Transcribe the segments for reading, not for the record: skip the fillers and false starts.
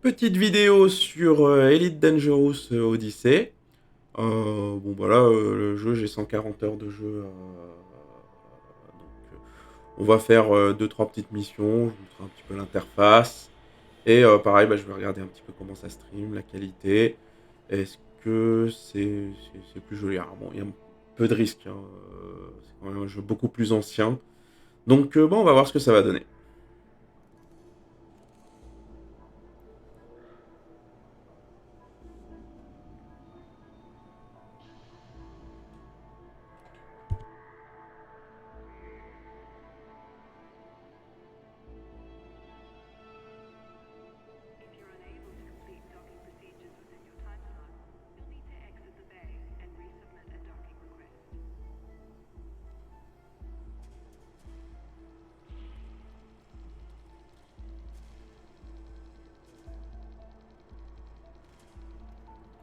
Petite vidéo sur Elite Dangerous Odyssey. Bon bah là, le jeu, j'ai 140 heures de jeu. On va faire 2-3 petites missions, je vous montrer un petit peu l'interface. Et pareil, bah, je vais regarder un petit peu comment ça stream, la qualité. Est-ce que c'est plus joli? Alors bon, il y a un peu de risque, hein, c'est quand même un jeu beaucoup plus ancien. Donc bon, on va voir ce que ça va donner. If you're unable to complete docking procedures within your time slot, you'll need to exit the bay and resubmit a docking request.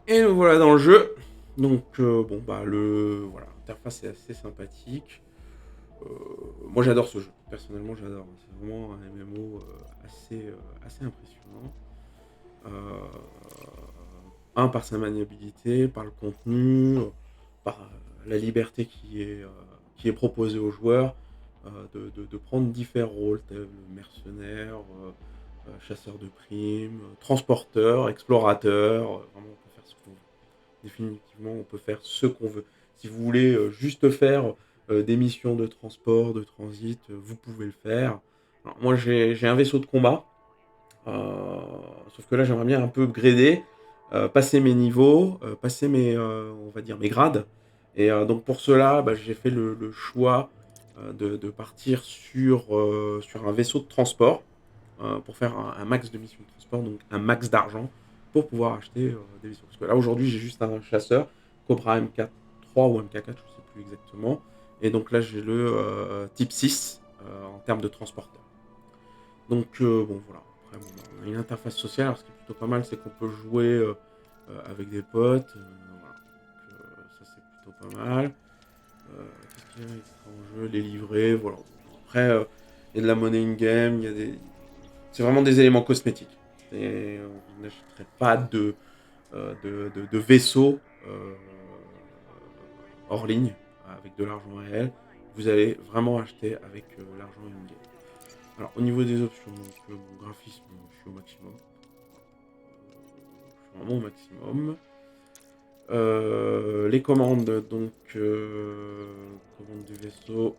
Et nous voilà dans le jeu. Donc bon bah voilà, l'interface est assez sympathique. Euh, Moi j'adore ce jeu. Personnellement j'adore. C'est vraiment un MMO assez impressionnant. Euh, par sa maniabilité, par le contenu, par la liberté qui est proposée aux joueurs de prendre différents rôles, tels le mercenaire, chasseur de primes, transporteur, explorateur. Vraiment, on peut faire ce qu'on veut. Définitivement, on peut faire ce qu'on veut. Si vous voulez juste faire des missions de transport, de transit, vous pouvez le faire. Alors, moi, j'ai un vaisseau de combat. Sauf que là, j'aimerais bien un peu upgrader, passer mes niveaux, passer on va dire mes grades. Et donc pour cela, bah, j'ai fait le choix de partir sur un vaisseau de transport pour faire un max de missions de transport, donc un max d'argent pour pouvoir acheter des vaisseaux. Parce que là, aujourd'hui, j'ai juste un chasseur, Cobra MK3 ou MK4, je ne sais plus exactement. Et donc là, j'ai le type 6 en termes de transporteur. Donc bon voilà, après on a une interface sociale, alors ce qui est plutôt pas mal, c'est qu'on peut jouer avec des potes, voilà. Donc ça c'est plutôt pas mal. Qu'est-ce qu'il y a extra en jeu? Les livrets, voilà. Après, il y a de la monnaie in-game, c'est vraiment des éléments cosmétiques. Et on n'achèterait pas de vaisseau hors ligne, avec de l'argent réel. Vous allez vraiment acheter avec l'argent in-game. Alors, au niveau des options, donc, mon graphisme, je suis au maximum. Je suis vraiment au maximum. Les commandes, donc, commande du vaisseau.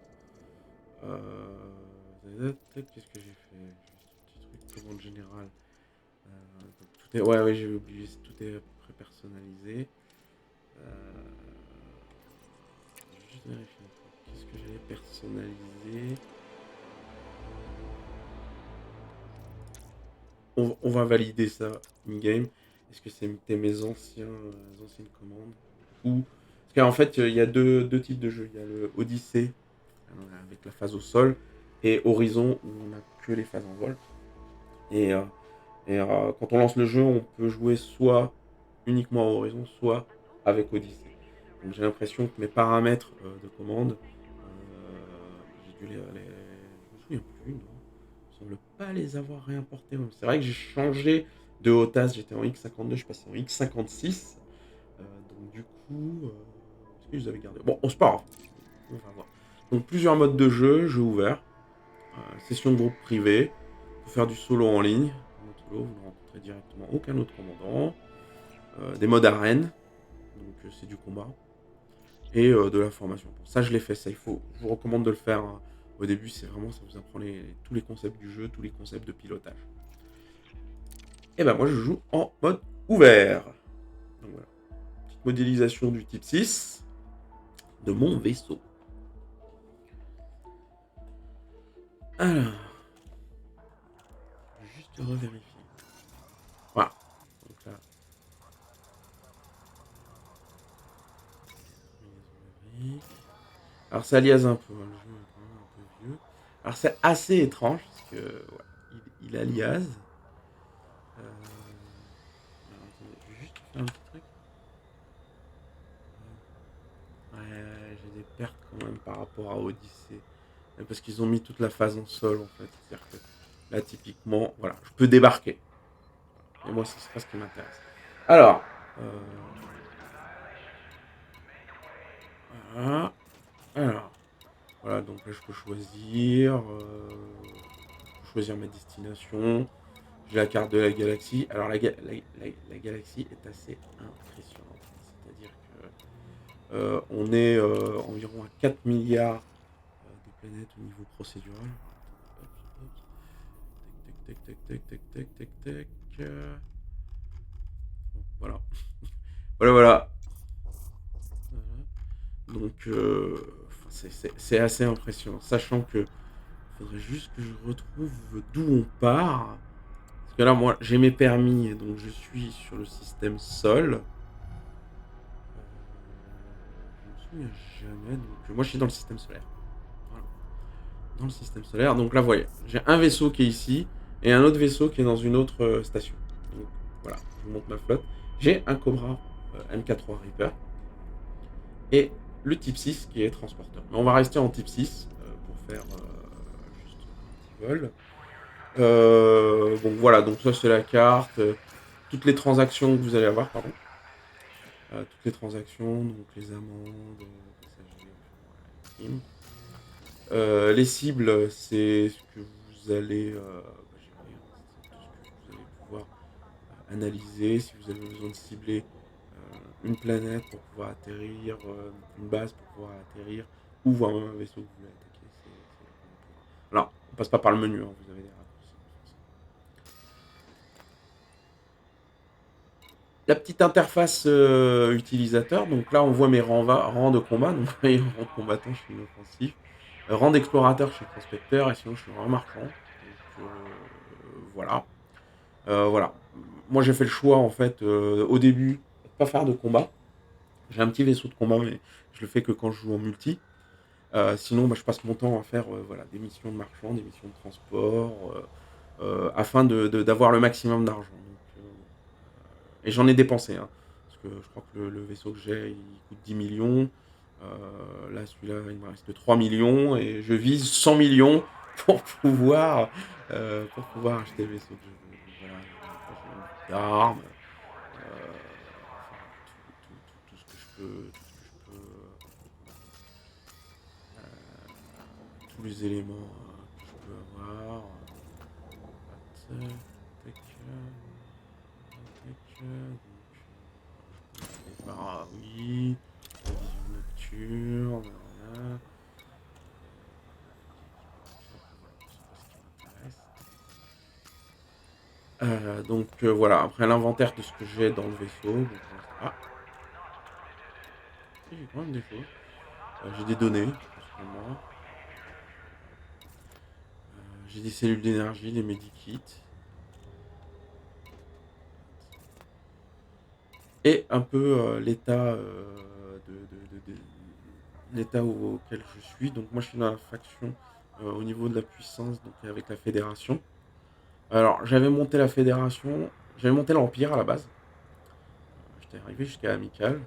Qu'est-ce que j'ai fait? Juste un petit truc, commande générale. Donc, tout est, ouais, ouais, j'ai oublié, tout est à peu près personnalisé. Euh, je vais juste vérifier un truc. Qu'est-ce que j'avais personnalisé? On va valider ça in-game. Est-ce que c'était mes anciennes commandes ou... Parce qu'en fait, il y a deux types de jeux. Il y a le Odyssey avec la phase au sol et Horizon où on n'a que les phases en vol. Et, quand on lance le jeu, on peut jouer soit uniquement à Horizon, soit avec Odyssey. Donc j'ai l'impression que mes paramètres de commande, j'ai dû je me souviens plus, non. Il me semble pas les avoir réimportés. C'est vrai que j'ai changé de HOTAS, j'étais en X52, je passais en X56. Donc du coup, est-ce que je les avais gardés? Bon, c'est pas grave, on va voir. Donc plusieurs modes de jeu ouvert, session de groupe privé, pour faire du solo en ligne. En mode solo, vous ne rencontrez directement aucun autre commandant. Des modes arène, donc c'est du combat. Et de la formation. Bon, ça, je l'ai fait, ça, je vous recommande de le faire, hein. Au début, c'est vraiment, ça vous apprend tous les concepts du jeu, tous les concepts de pilotage. Et ben moi, je joue en mode ouvert. Donc voilà, petite modélisation du type 6 de mon vaisseau. Alors, je vais juste revérifier. Voilà. Donc là, alors ça aliase un peu, hein, le jeu est quand même un peu vieux. Alors c'est assez étrange parce que ouais, il aliase. Alors, attendez, je vais juste faire un petit truc. Ouais, j'ai des pertes quand même par rapport à Odyssey. Parce qu'ils ont mis toute la phase en sol en fait. C'est-à-dire que là, typiquement, voilà, je peux débarquer. Et moi, c'est pas ce qui m'intéresse. Alors, voilà. Alors, voilà, donc là, je peux choisir ma destination. J'ai la carte de la galaxie. Alors, la galaxie est assez impressionnante. C'est-à-dire que on est environ à 4 milliards de planètes au niveau procédural. Hop, hop. Tac, tac, tac, tac, tac, tac, tac, tac. Bon, voilà. Voilà. Donc, c'est assez impressionnant. Sachant que faudrait juste que je retrouve d'où on part. Parce que là, moi, j'ai mes permis, et donc je suis sur le système Sol. Je me souviens jamais. Donc, moi, je suis dans le système solaire. Voilà. Dans le système solaire. Donc là, vous voyez, j'ai un vaisseau qui est ici et un autre vaisseau qui est dans une autre station. Donc voilà, je vous montre ma flotte. J'ai un Cobra MK3 Reaper et le type 6 qui est transporteur. Mais on va rester en type 6 pour faire juste un petit vol. Donc voilà, donc ça c'est la carte. Toutes les transactions que vous allez avoir, pardon. Toutes les transactions, donc les amendes, passagers, les cibles, c'est ce que vous allez gérer, c'est tout ce que vous allez pouvoir analyser. Si vous avez besoin de cibler une planète pour pouvoir atterrir, une base pour pouvoir atterrir, ou voir même un vaisseau que vous voulez attaquer, c'est là qu'on va pouvoir. Alors, on passe pas par le menu, hein, vous avez des raccourcis. La petite interface utilisateur, donc là on voit mes rangs de combat, donc vous voyez, rang de combattant, je suis inoffensif, rang d'explorateur, je suis prospecteur, et sinon je suis rang marchand. Donc voilà. Voilà. Moi j'ai fait le choix en fait au début de pas faire de combat. J'ai un petit vaisseau de combat, mais je le fais que quand je joue en multi. Sinon, je passe mon temps à faire voilà, des missions de marchand, des missions de transport, afin d'avoir le maximum d'argent. Et j'en ai dépensé, hein, parce que je crois que le vaisseau que j'ai, il coûte 10 millions. Là, celui-là, il me reste 3 millions et je vise 100 millions pour pouvoir, acheter le vaisseau que je veux. Donc voilà, j'ai un bout d'armes, enfin, tout ce que je peux, tous les éléments que je peux avoir. Tac, tac, oui, la vision nocturne, voilà. C'est pas ce qui m'intéresse. Donc voilà, après l'inventaire de ce que j'ai dans le vaisseau. Donc, ah, si, j'ai quand même des choses. J'ai des données, principalement. J'ai des cellules d'énergie, des medikits. Et un peu l'état l'état auquel je suis. Donc moi je suis dans la faction au niveau de la puissance, donc avec la fédération. Alors j'avais monté la fédération, j'avais monté l'Empire à la base. J'étais arrivé jusqu'à Amical.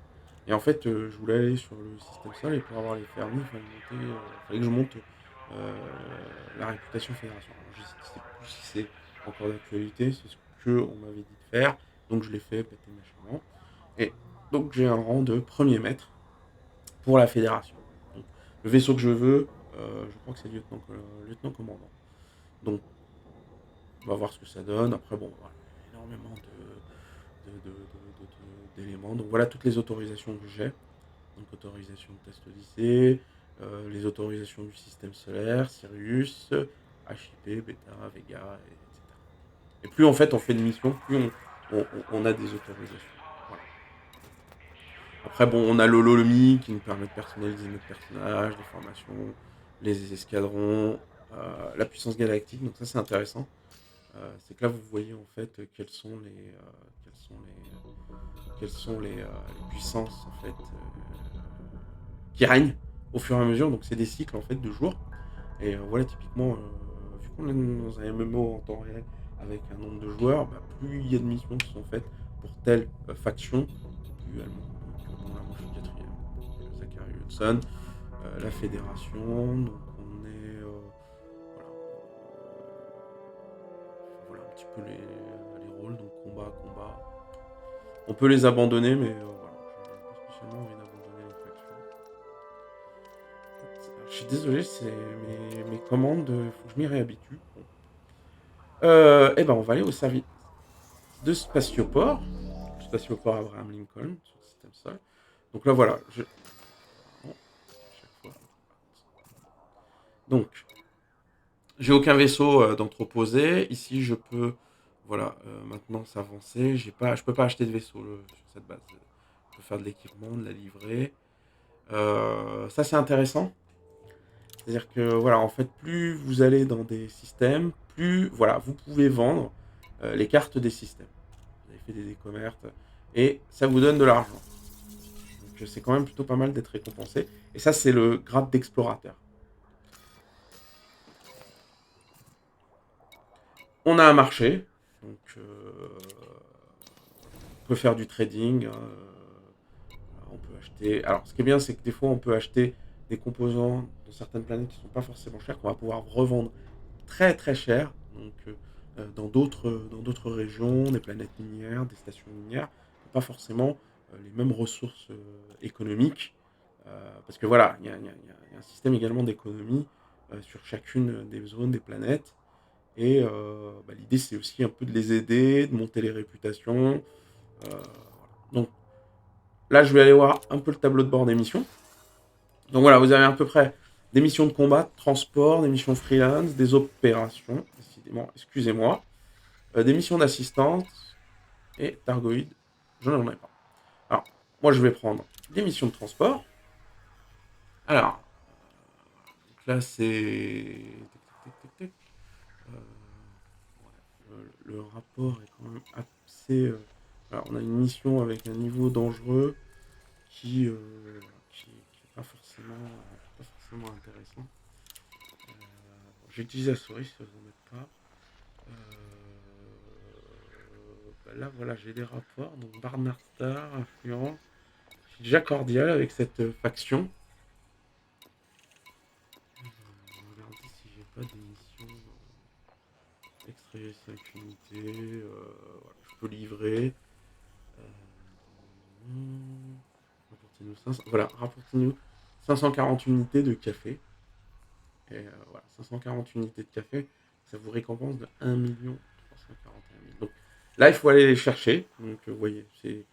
Et en fait je voulais aller sur le système sol et pour avoir les fermis, fallait que je monte la réputation fédération. Alors, je sais plus si c'est encore d'actualité, c'est ce qu'on m'avait dit de faire. Donc je l'ai fait, péter méchamment. Et donc j'ai un rang de premier maître pour la fédération. Donc, le vaisseau que je veux, je crois que c'est lieutenant commandant. Donc on va voir ce que ça donne. Après, bon, voilà, énormément d'éléments. Donc voilà toutes les autorisations que j'ai. Donc autorisation de test lycée, les autorisations du système solaire, Sirius, HIP, Beta, Vega, etc. Et plus en fait on fait de missions, plus on a des autorisations. Voilà. Après, bon, on a l'Holomi qui nous permet de personnaliser notre personnage, les formations, les escadrons, la puissance galactique. Donc ça, c'est intéressant. C'est que là, vous voyez en fait quelles sont les puissances en fait qui règnent au fur et à mesure. Donc c'est des cycles en fait de jours. Et voilà, typiquement, vu qu'on est dans un MMO en temps réel avec un nombre de joueurs, plus il y a de missions qui sont faites pour telle faction, plus elles montent. Donc bon, là, moi je suis quatrième. Zachary Hudson, la fédération, donc on est voilà, voilà un petit peu les rôle, donc combat. On peut les abandonner, mais voilà, j'ai pas spécialement envie d'abandonner les factions. Alors, je suis désolé, c'est mes commandes, faut que je m'y réhabitue. Bon. Eh ben, on va aller au service de spatioport. Spatioport Abraham Lincoln, sur le système sol. Donc là, voilà. Bon, à chaque fois. Donc, j'ai aucun vaisseau d'entreposer. Ici, je peux, voilà, maintenant s'avancer. Je peux pas acheter de vaisseau sur cette base. Je peux faire de l'équipement, de la livrée. Ça, c'est intéressant. C'est-à-dire que, voilà, en fait, plus vous allez dans des systèmes, plus, voilà, vous pouvez vendre les cartes des systèmes. Vous avez fait des décommertes et ça vous donne de l'argent. Donc, c'est quand même plutôt pas mal d'être récompensé. Et ça, c'est le grade d'explorateur. On a un marché, donc on peut faire du trading. On peut acheter. Alors, ce qui est bien, c'est que des fois, on peut acheter des composants de certaines planètes qui ne sont pas forcément chers, qu'on va pouvoir revendre très très cher. Donc, dans d'autres régions, des planètes minières, des stations minières, pas forcément les mêmes ressources économiques. Parce que voilà, il y a un système également d'économie sur chacune des zones, des planètes. Et l'idée, c'est aussi un peu de les aider, de monter les réputations. Voilà. Donc là, je vais aller voir un peu le tableau de bord des missions. Donc voilà, vous avez à peu près des missions de combat, de transport, des missions freelance, des opérations, décidément, excusez-moi, des missions d'assistance et d'argoïde, je n'en ai pas. Alors, moi, je vais prendre des missions de transport. Alors, donc là, c'est... le rapport est quand même assez... Alors, on a une mission avec un niveau dangereux qui est pas forcément intéressant. J'utilise la souris si ça vous embête pas. Là, voilà, j'ai des rapports. Donc, Barnard Star, influent. Je suis déjà cordial avec cette faction. Je vais regarder si j'ai pas des missions. Extrayer 5 unités. Voilà, je peux livrer. Rapportez-nous 500. Voilà, rapportez-nous 540 unités de café. Et voilà, 540 unités de café, ça vous récompense de 1 341 000. Donc là, il faut aller les chercher. Donc vous voyez, c'est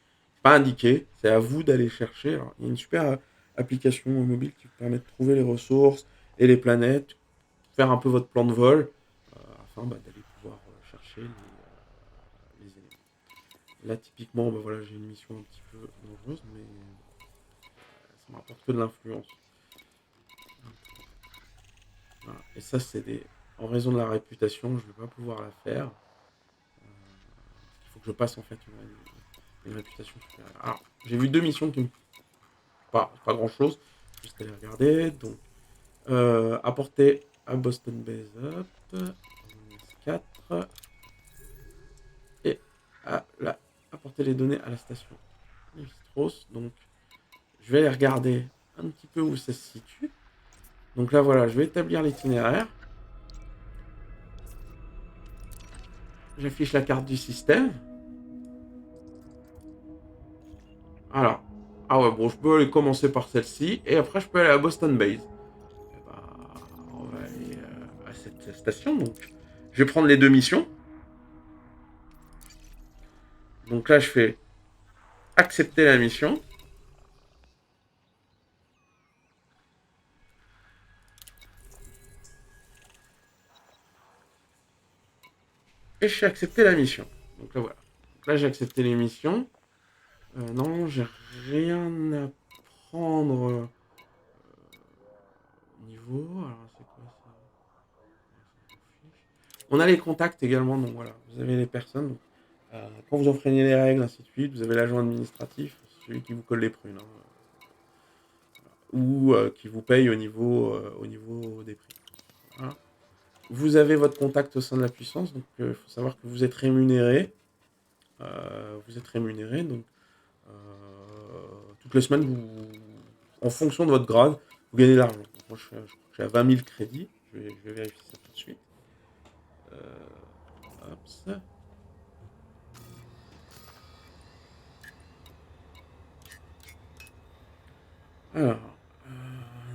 pas indiqué, c'est à vous d'aller chercher. Alors, il y a une super application mobile qui vous permet de trouver les ressources et les planètes, faire un peu votre plan de vol, afin d'aller pouvoir chercher les éléments. Là, typiquement, voilà, j'ai une mission un petit peu dangereuse, mais ça me rapporte que de l'influence. Voilà. Et ça, en raison de la réputation, je ne vais pas pouvoir la faire. Il faut que je passe en fait une réputation supérieure. Alors, j'ai vu 2 missions qui me... Pas grand chose. Juste aller regarder. Donc, apporter à Boston Base Up. 4. Et apporter les données à la station Lévi-Strauss. Donc, je vais aller regarder un petit peu où ça se situe. Donc là, voilà, je vais établir l'itinéraire. J'affiche la carte du système. Alors, ah ouais, bon, je peux aller commencer par celle-ci, et après je peux aller à Boston Base. Et on va aller à cette station, donc je vais prendre les 2 missions. Donc là, je fais accepter la mission. Et je fais accepter la mission. Donc là, voilà. Donc là, j'ai accepté les missions. Non, j'ai rien à prendre au niveau. Alors, c'est quoi ça? On a les contacts également, donc voilà. Vous avez les personnes. Donc, quand vous enfreignez les règles, ainsi de suite, vous avez l'agent administratif, celui qui vous colle les prunes. Ou qui vous paye au niveau des prix. Voilà. Vous avez votre contact au sein de la puissance, donc il faut savoir que vous êtes rémunéré. Donc toutes les semaines, en fonction de votre grade, vous gagnez de l'argent. Moi, je crois que je suis à 20 000 crédits. Je vais vérifier ça tout de suite. Hop, ça. Alors.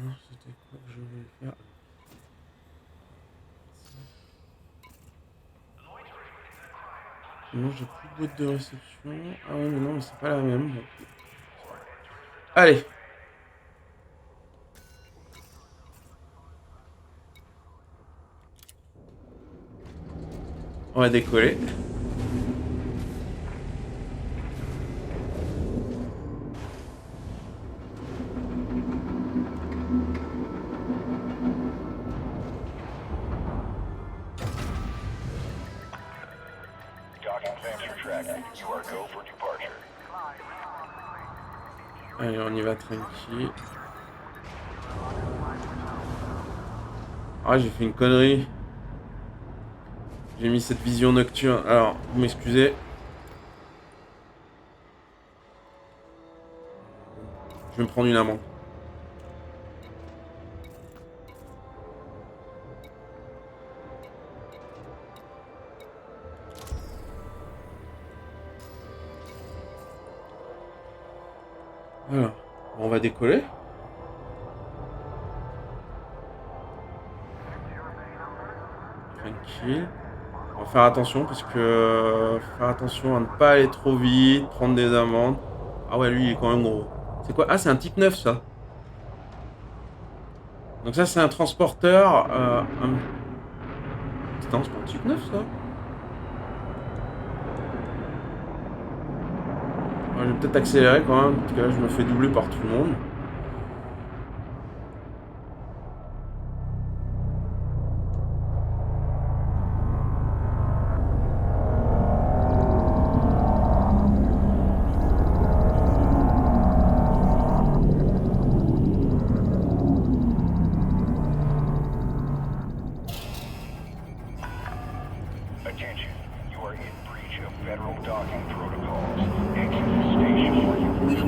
Non, c'était quoi que je voulais faire? Non, j'ai plus de boîte de réception. Ah ouais, mais non, mais c'est pas la même. Bon. Allez. On va décoller. Docking plans are tracking. You are go for departure. Allez, on y va tranquille. Ah, j'ai fait une connerie. J'ai mis cette vision nocturne. Alors, vous m'excusez. Je vais me prendre une amende. Alors, on va décoller. Tranquille. On va faire attention parce que... faire attention à ne pas aller trop vite, prendre des amendes. Ah ouais, lui, il est quand même gros. C'est quoi? Ah, c'est un type 9, ça. Donc ça, c'est un transporteur... Putain, c'est pas un type 9, ça. Ouais, je vais peut-être accélérer quand même, parce que là, je me fais doubler par tout le monde. Attention. You are in breach of federal docking protocols. Exit the station or you will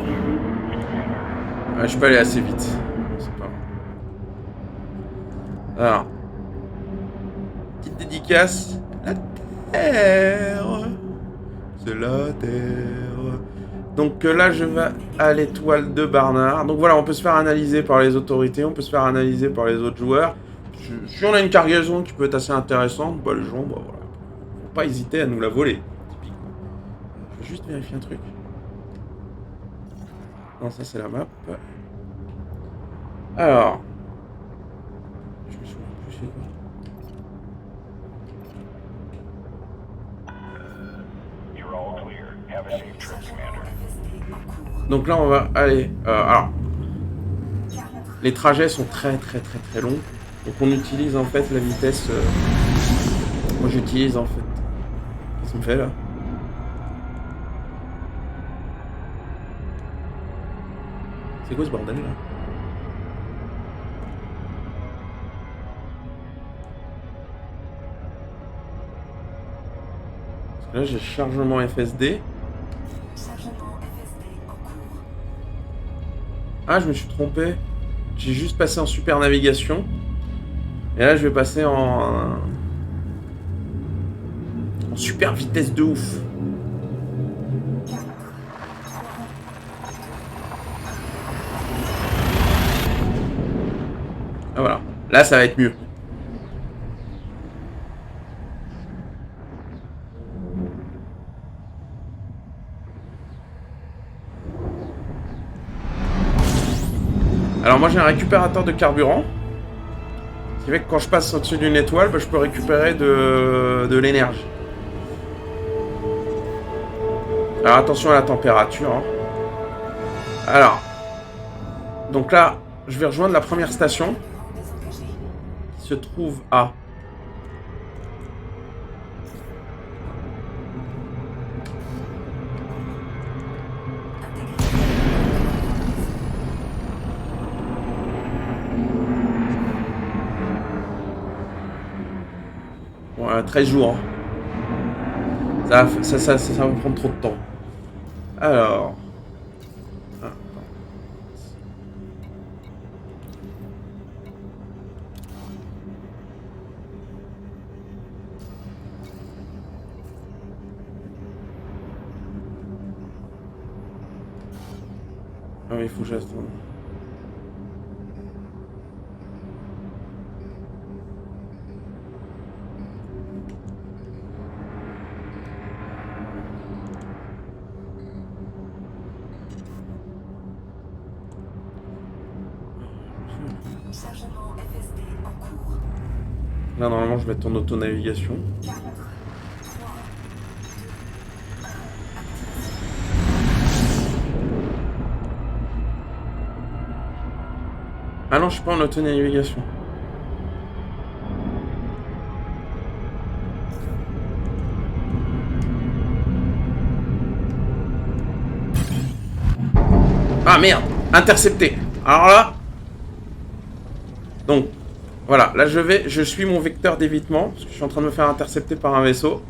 be cleared. Ouais, je peux aller assez vite. C'est pas grave. Alors. Petite dédicace. La Terre. C'est la Terre. Donc là, je vais à l'étoile de Barnard. Donc voilà, on peut se faire analyser par les autorités, on peut se faire analyser par les autres joueurs. Si on a une cargaison qui peut être assez intéressante, bah les gens, bah voilà. Faut pas hésiter à nous la voler, typiquement. Je vais juste vérifier un truc. Non, ça c'est la map. Alors. Je me souviens plus c'est quoi. You're all clear. Have a safe trip, Commander. Donc là, on va aller... alors, les trajets sont très longs. Donc on utilise en fait la vitesse... moi j'utilise en fait... Qu'est-ce qu'il me fait là? C'est quoi ce bordel là? Parce que là j'ai chargement FSD. Ah, je me suis trompé. J'ai juste passé en super navigation. Et là, je vais passer en super vitesse de ouf. Ah, voilà. Là, ça va être mieux. Alors moi j'ai un récupérateur de carburant. Ce qui fait que quand je passe au-dessus d'une étoile, bah, je peux récupérer de l'énergie. Alors attention à la température. Hein. Alors. Donc là, je vais rejoindre la première station. Qui se trouve à... Bon, 13 jours. Ça va me prendre trop de temps. Alors... Ah, attends. Ah oui, il faut que j'attende. Chargement FSD en cours. Là, normalement, je vais être en auto-navigation. 4, 3, 2, 1, activation. Ah non, je suis pas en auto-navigation. Ah merde, intercepté. Alors là, donc voilà, là je suis mon vecteur d'évitement parce que je suis en train de me faire intercepter par un vaisseau.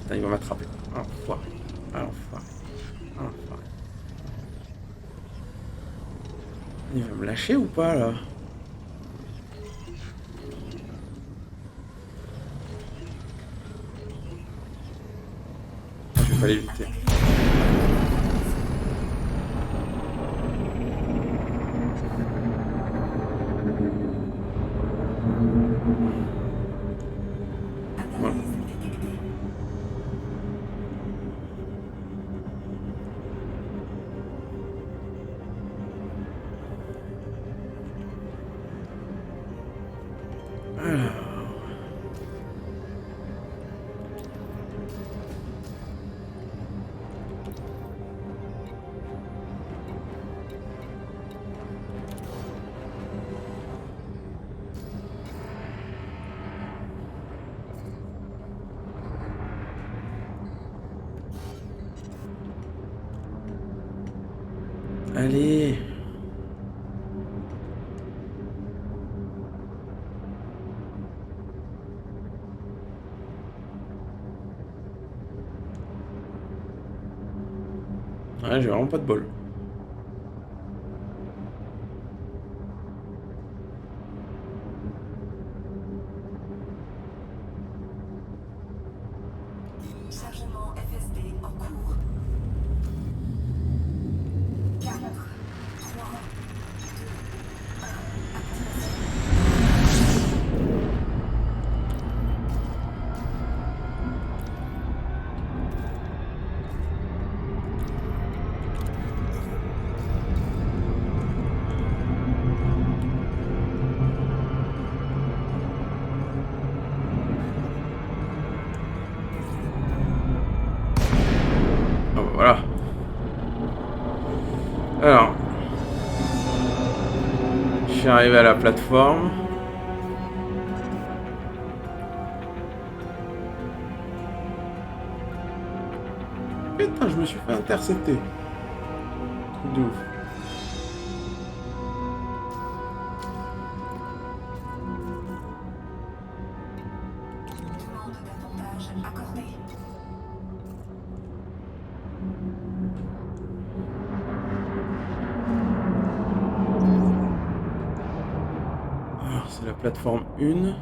Putain, il va m'attraper. Ah, enfoiré. Ah, enfoiré. Ah, enfoiré. Il va me lâcher ou pas là? Ah, je vais pas l'éviter. Voilà. Analyse détectée. Alors. Allez. Ouais, j'ai vraiment pas de bol. Chargement FSD en cours. 4, 3, 2, 1, activation. Ah bah voilà. Alors. Je suis arrivé à la plateforme. Putain, je me suis fait intercepter. Truc de ouf. Demande d'appontage accordée. Alors, c'est la plateforme 1.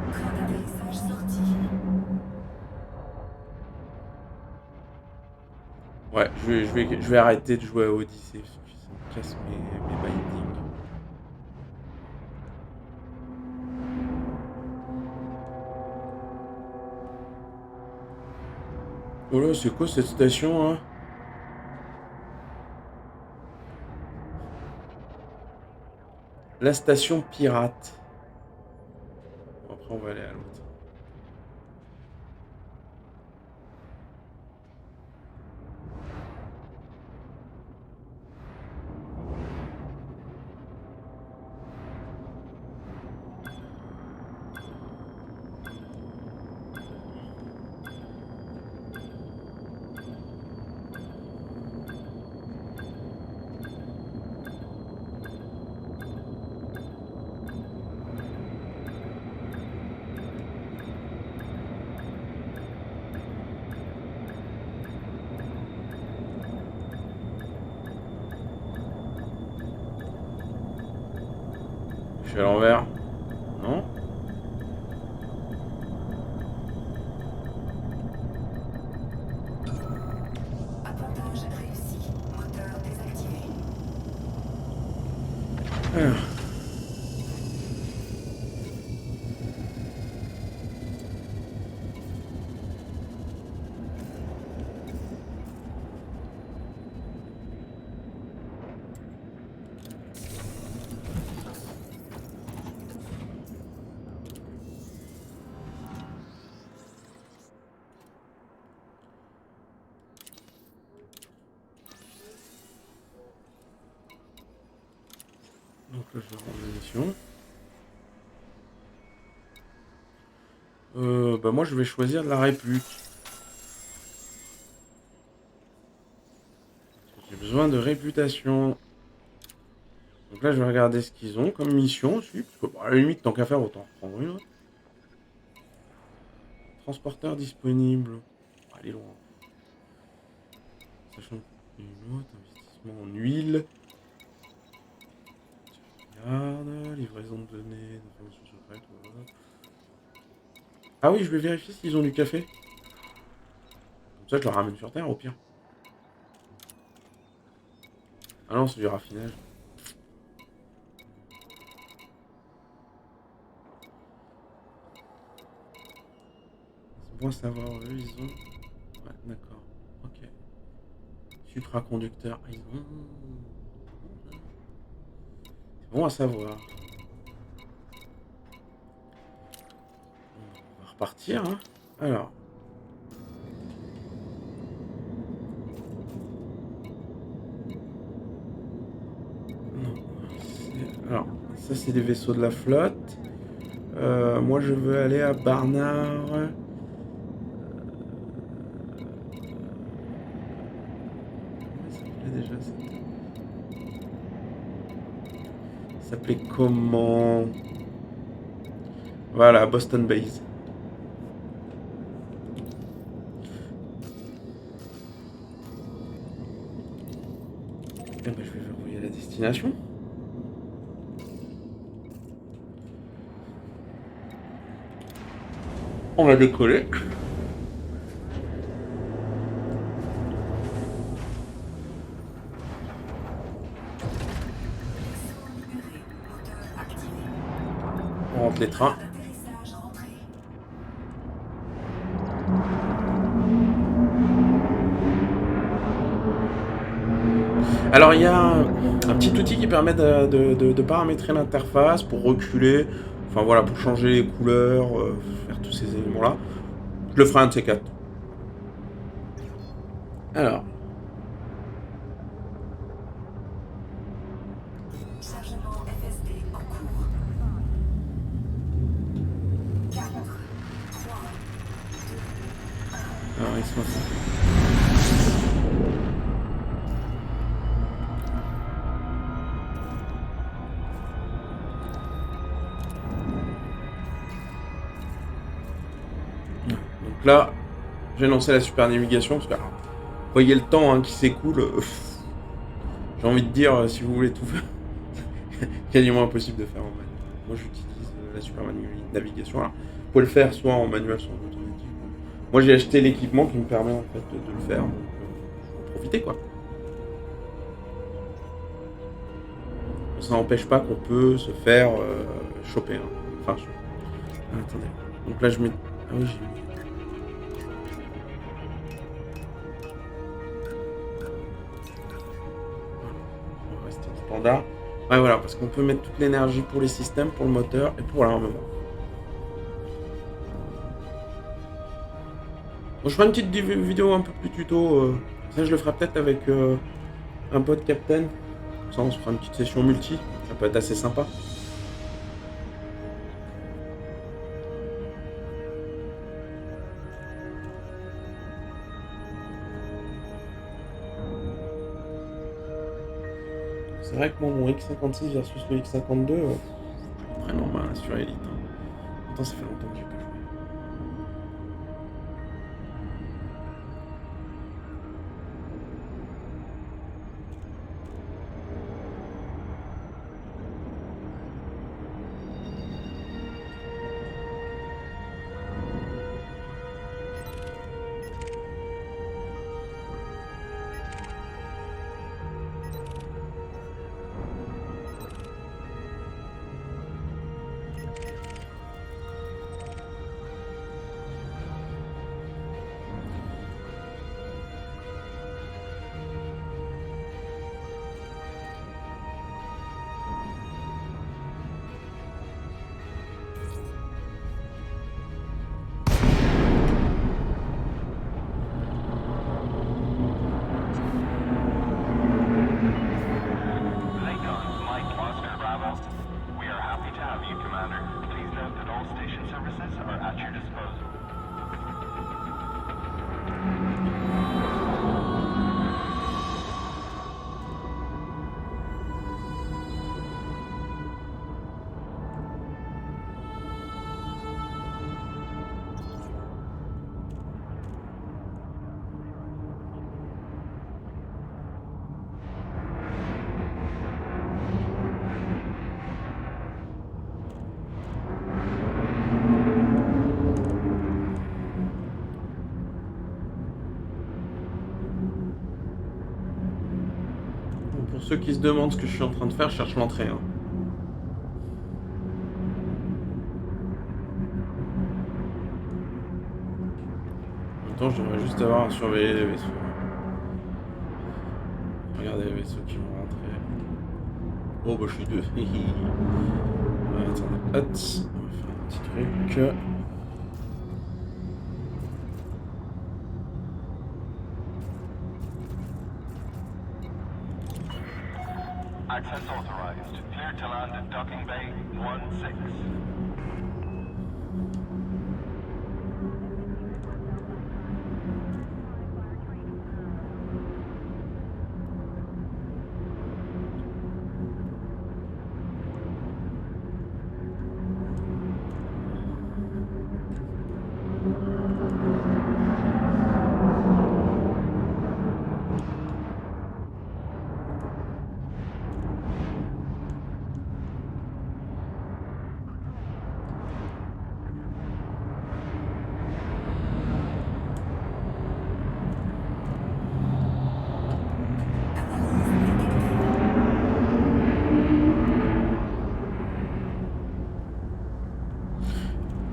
Train d'atterrissage sorti. Ouais, je vais arrêter de jouer à Odyssey parce que ça me casse mes bindings. Oh là, c'est quoi cette station, hein? La station pirate. Bon, après, on va aller à l'autre. suis à l'envers. Non. Appontage réussi. Moteur désactivé. Alors. Donc là, je vais rendre la mission. Bah moi, je vais choisir de la répute. J'ai besoin de réputation. Donc là, je vais regarder ce qu'ils ont comme mission aussi. Parce que, bah, à la limite, tant qu'à faire, autant reprendre une. Hein. Transporteur disponible. Elle est loin. Sachant une autre, investissement en huile. Regarde, livraison de données, d'informations secrètes. Voilà. Ah oui, je vais vérifier s'ils ont du café. Comme ça, je le ramène sur Terre au pire. Ah non, c'est du raffinage. C'est bon à savoir, eux, ils ont... Ouais, d'accord. Ok. Supraconducteur. Ah, ils ont... C'est bon à savoir. On va repartir, hein. Alors. Non. Alors, ça, c'est des vaisseaux de la flotte. Moi, je veux aller à Barnard. Comment il s'appelait déjà ça s'appelait comment? Voilà, Boston Base. Eh ben, je vais verrouiller la destination. On va décoller. On rentre les trains. D'atterrissage rentré. Alors il y a un petit outil qui permet de paramétrer l'interface pour reculer, enfin voilà, pour changer les couleurs, faire tous ces éléments-là. Je le ferai un de ces quatre. Alors, Chargement FSD en cours. 4, 3, alors ils sont ça. Donc là, j'ai lancé la super navigation parce que alors, voyez le temps hein, qui s'écoule. J'ai envie de dire, si vous voulez tout faire, quasiment impossible de faire en manuel. Moi, j'utilise la super navigation. Alors, vous pouvez le faire soit en manuel, soit en automatique. Moi, j'ai acheté l'équipement qui me permet en fait de le faire. Donc, je vais en profiter quoi. Ça n'empêche pas qu'on peut se faire choper. Hein. Enfin, ah, attendez. Donc là, je mets. Ah oui, j'ai mis. On va rester en standard. Ouais, voilà, parce qu'on peut mettre toute l'énergie pour les systèmes, pour le moteur et pour l'armement. Bon, je ferai une petite vidéo un peu plus tuto. Ça, je le ferai peut-être avec un pote Captain. Ça, on se fera une petite session multi. Ça peut être assez sympa. C'est vrai que moi, mon X56 versus le X52, je prends en main sur Elite. Hein. Pourtant, ça fait longtemps que j'ai pas joué. Lakon, Mike Oscar Bravo. We are happy to have you, Commander. Please note that all station services are at your disposal. Bon, pour ceux qui se demandent ce que je suis en train de faire, je cherche l'entrée. Hein. En même temps, je devrais juste avoir à surveiller les vaisseaux. Regardez les vaisseaux qui vont rentrer. Oh bah je suis deux. Attendez, hop, on va faire un petit truc. Access authorized. Clear to land at Docking Bay 16.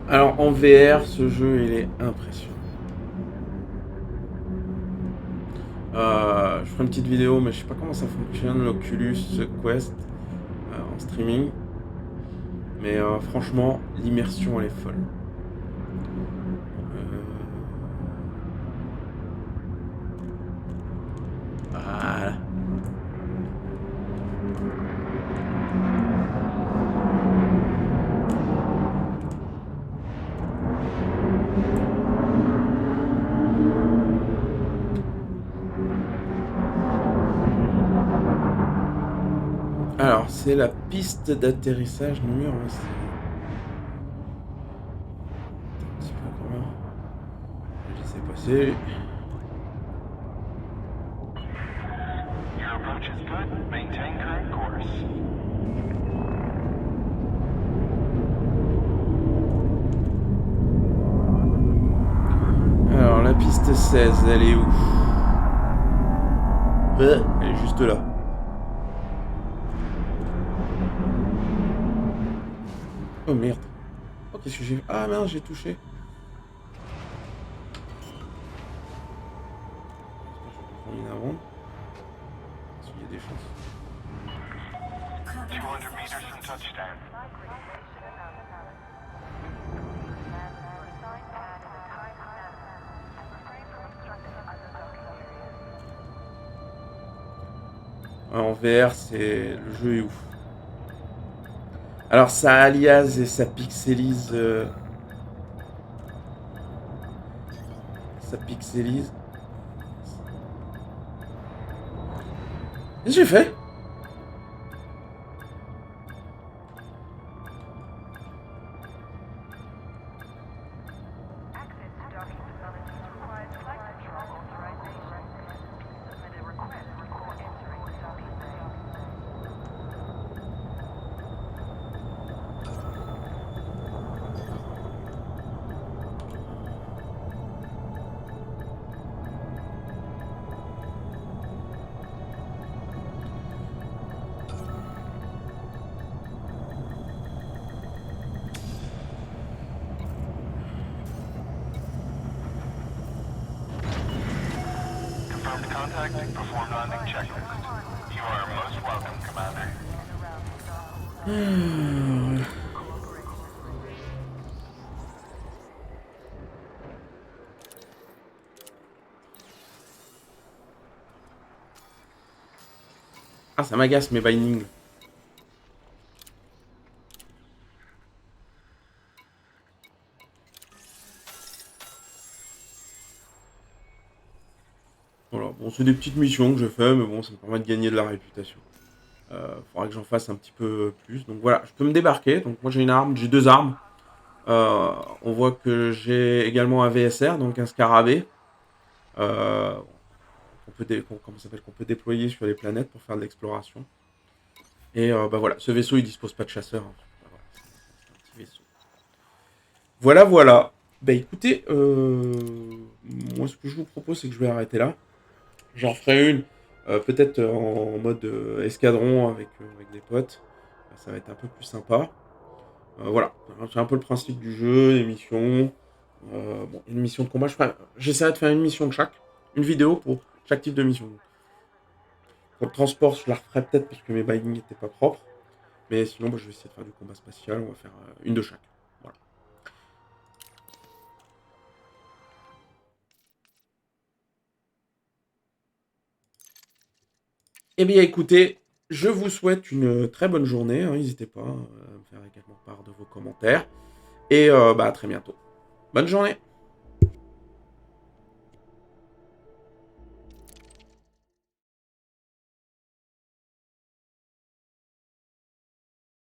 Alors en VR, ce jeu il est impressionnant. Je ferai une petite vidéo, mais je sais pas comment ça fonctionne l'Oculus Quest en streaming. Mais franchement, l'immersion elle est folle. Voilà. Alors, c'est la piste d'atterrissage numéro 6. Un petit peu quand même. Je laisse passer. Your approach is good. Maintain current course. Alors, la piste 16, elle est où? Elle est juste là. Oh merde. Oh, qu'est-ce que j'ai fait? Ah merde, j'ai touché. J'espère que je vais pas prendre une avant. Parce qu'il y a des chances. 200 meters from touchdown. En VR, c'est le jeu est ouf. Alors ça aliase et ça pixelise. Ça pixelise. Qu'est-ce que j'ai fait? Access to docking facilities requires flight control authorization. Submit a request before entering docking bay. contact, perform landing checklist. You are most welcome, Commander. Ah, ça m'agace mes bindings. Voilà, bon, c'est des petites missions que je fais, mais bon, ça me permet de gagner de la réputation. Faudra que j'en fasse un petit peu plus. Donc voilà, je peux me débarquer. Donc moi j'ai une arme, j'ai 2 armes. On voit que j'ai également un VSR, donc un scarabée. Qu'on peut déployer sur les planètes pour faire de l'exploration. Et bah voilà, ce vaisseau il dispose pas de chasseur. Hein. Voilà, c'est un petit vaisseau. Voilà, voilà. Bah écoutez, moi ce que je vous propose c'est que je vais arrêter là. J'en ferai une, peut-être en mode escadron avec des potes. Ça va être un peu plus sympa. Voilà, c'est un peu le principe du jeu, les missions. Bon, une mission de combat, j'essaierai de faire une mission de chaque. Une vidéo pour chaque type de mission. Pour le transport, je la referai peut-être parce que mes bindings n'étaient pas propres. Mais sinon, bah, je vais essayer de faire du combat spatial. On va faire une de chaque. Voilà. Eh bien, écoutez, je vous souhaite une très bonne journée. Hein. N'hésitez pas à me faire également part de vos commentaires. Et bah, à très bientôt. Bonne journée!